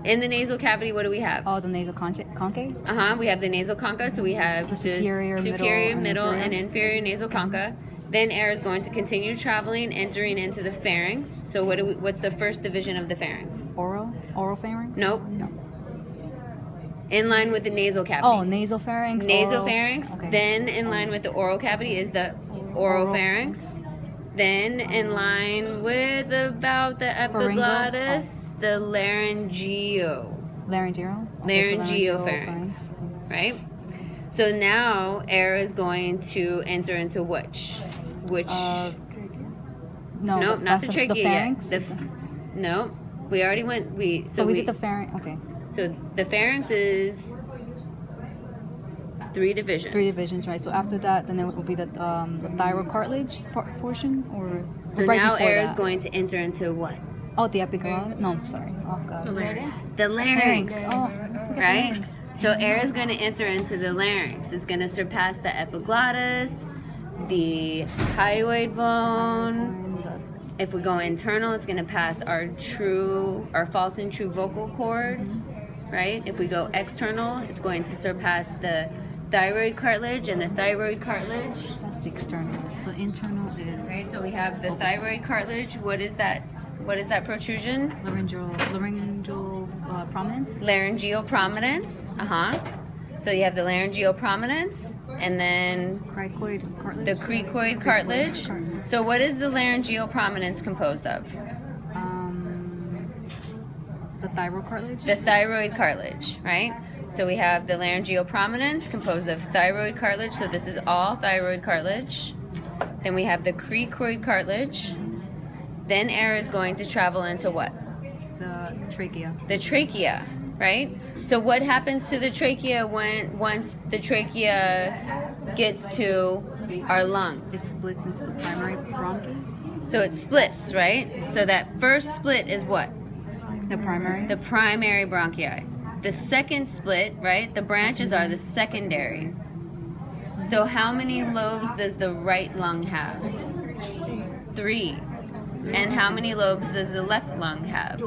In the nasal cavity, what do we have? Oh, the nasal concave? We have the nasal concha, so we have the superior, middle, and inferior nasal concha. Then air is going to continue traveling, entering into the pharynx. So what's the first division of the pharynx? Oral pharynx? Nope. No. In line with the nasal cavity. Oh, nasal pharynx. Nasal pharynx. Okay. Then in line with the oral cavity is the oral pharynx. Then in line with about the epiglottis, the laryngeo. Laryngeal? Laryngeo-pharynx, right? So now air is going to enter into which? No, not the trachea the pharynx? yet. No, we already went. So we did the pharynx. Okay. So the pharynx is 3 divisions. 3 divisions, right? So after that, then it will be the thyroid cartilage portion, or so right now air is that? going to enter into what? Oh, the epiglottis? No, sorry. Oh god. The larynx. The larynx. Oh, right? larynx. So air is going to enter into the larynx. It's going to surpass the epiglottis, the hyoid bone. If we go internal, it's going to pass our false and true vocal cords, right? If we go external, it's going to surpass the thyroid cartilage and the thyroid cartilage. That's the external. So internal is right. So we have the thyroid cartilage. What is that? What is that protrusion? Laryngeal prominence. Laryngeal prominence. So you have the laryngeal prominence, and then Cricoid cartilage. the cricoid cartilage. So what is the laryngeal prominence composed of? The thyroid cartilage. The thyroid cartilage, right? So we have the laryngeal prominence composed of thyroid cartilage. So this is all thyroid cartilage. Then we have the cricoid cartilage. Then air is going to travel into what? The trachea. The trachea, right? So what happens to the trachea once the trachea gets to our lungs? It splits into the primary bronchi. So it splits, right? So that first split is what? The primary. The primary bronchi. The second split, right? The branches are the secondary. So how many lobes does the right lung have? 3. And how many lobes does the left lung have?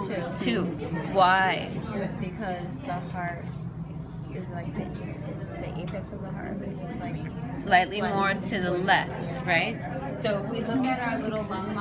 2. Why? Because the heart is like the apex of the heart. This is like Slightly more to the left, right? So if we look at our little lung model,